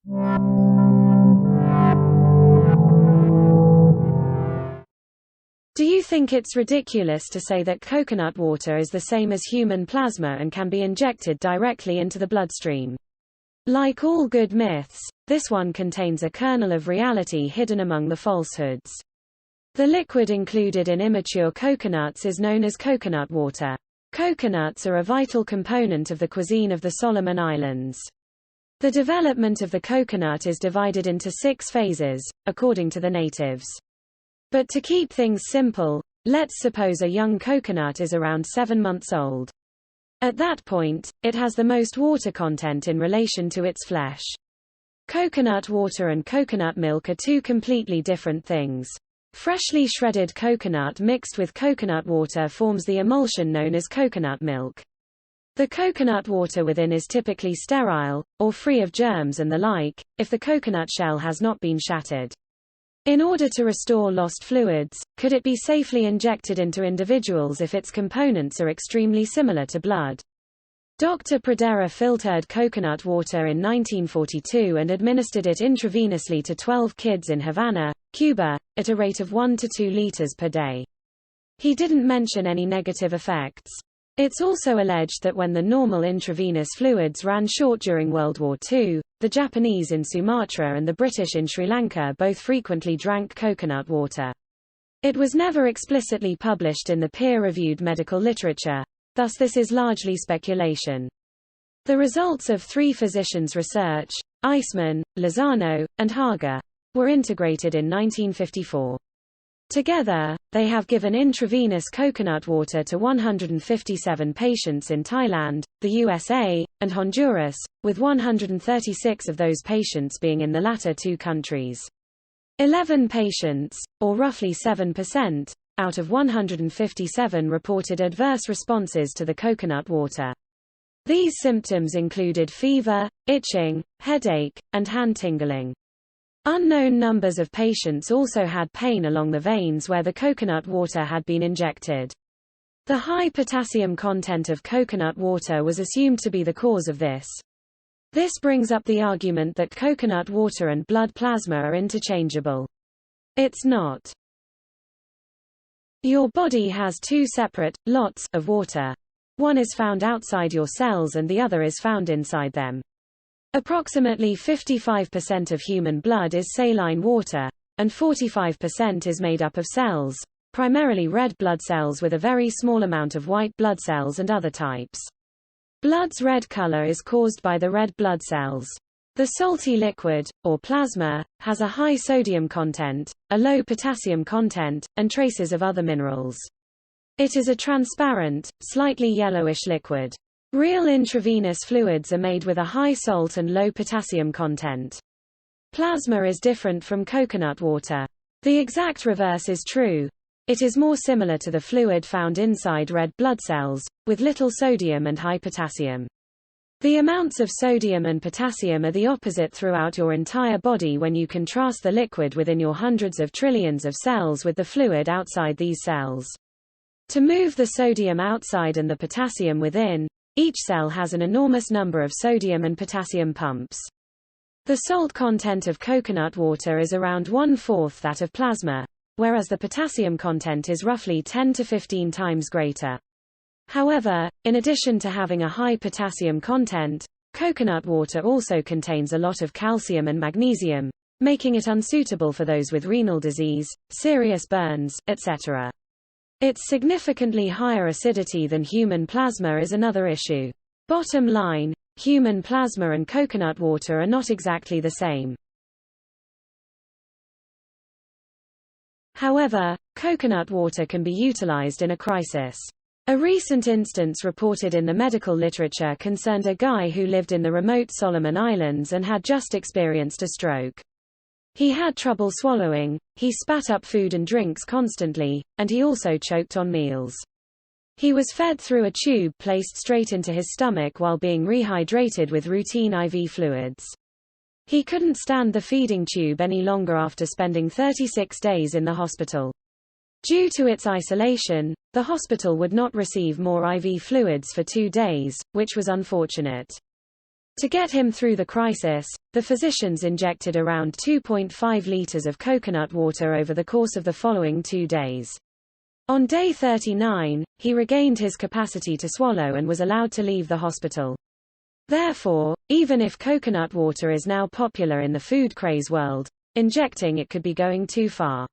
Do you think it's ridiculous to say that coconut water is the same as human plasma and can be injected directly into the bloodstream? Like all good myths, this one contains a kernel of reality hidden among the falsehoods. The liquid included in immature coconuts is known as coconut water. Coconuts are a vital component of the cuisine of the Solomon Islands. The development of the coconut is divided into 6 phases, according to the natives. But to keep things simple, let's suppose a young coconut is around 7 months old. At that point, it has the most water content in relation to its flesh. Coconut water and coconut milk are 2 completely different things. Freshly shredded coconut mixed with coconut water forms the emulsion known as coconut milk. The coconut water within is typically sterile, or free of germs and the like, if the coconut shell has not been shattered. In order to restore lost fluids, could it be safely injected into individuals if its components are extremely similar to blood? Dr. Pradera filtered coconut water in 1942 and administered it intravenously to 12 kids in Havana, Cuba, at a rate of 1 to 2 liters per day. He didn't mention any negative effects. It's also alleged that when the normal intravenous fluids ran short during World War II, the Japanese in Sumatra and the British in Sri Lanka both frequently drank coconut water. It was never explicitly published in the peer-reviewed medical literature, thus this is largely speculation. The results of 3 physicians' research, Eisman, Lozano, and Hager, were integrated in 1954. Together, they have given intravenous coconut water to 157 patients in Thailand, the USA, and Honduras, with 136 of those patients being in the latter 2 countries. 11 patients, or roughly 7%, out of 157 reported adverse responses to the coconut water. These symptoms included fever, itching, headache, and hand tingling. Unknown numbers of patients also had pain along the veins where the coconut water had been injected. The high potassium content of coconut water was assumed to be the cause of this. This brings up the argument that coconut water and blood plasma are interchangeable. It's not. Your body has 2 separate lots of water. One is found outside your cells and the other is found inside them. Approximately 55% of human blood is saline water, and 45% is made up of cells, primarily red blood cells with a very small amount of white blood cells and other types. Blood's red color is caused by the red blood cells. The salty liquid, or plasma, has a high sodium content, a low potassium content, and traces of other minerals. It is a transparent, slightly yellowish liquid. Real intravenous fluids are made with a high salt and low potassium content. Plasma is different from coconut water. The exact reverse is true. It is more similar to the fluid found inside red blood cells, with little sodium and high potassium. The amounts of sodium and potassium are the opposite throughout your entire body when you contrast the liquid within your hundreds of trillions of cells with the fluid outside these cells. To move the sodium outside and the potassium within, each cell has an enormous number of sodium and potassium pumps. The salt content of coconut water is around 1/4 that of plasma, whereas the potassium content is roughly 10 to 15 times greater. However, in addition to having a high potassium content, coconut water also contains a lot of calcium and magnesium, making it unsuitable for those with renal disease, serious burns, etc. Its significantly higher acidity than human plasma is another issue. Bottom line, human plasma and coconut water are not exactly the same. However, coconut water can be utilized in a crisis. A recent instance reported in the medical literature concerned a guy who lived in the remote Solomon Islands and had just experienced a stroke. He had trouble swallowing, he spat up food and drinks constantly, and he also choked on meals. He was fed through a tube placed straight into his stomach while being rehydrated with routine IV fluids. He couldn't stand the feeding tube any longer after spending 36 days in the hospital. Due to its isolation, the hospital would not receive more IV fluids for 2 days, which was unfortunate. To get him through the crisis, the physicians injected around 2.5 liters of coconut water over the course of the following 2 days. On day 39, he regained his capacity to swallow and was allowed to leave the hospital. Therefore, even if coconut water is now popular in the food craze world, injecting it could be going too far.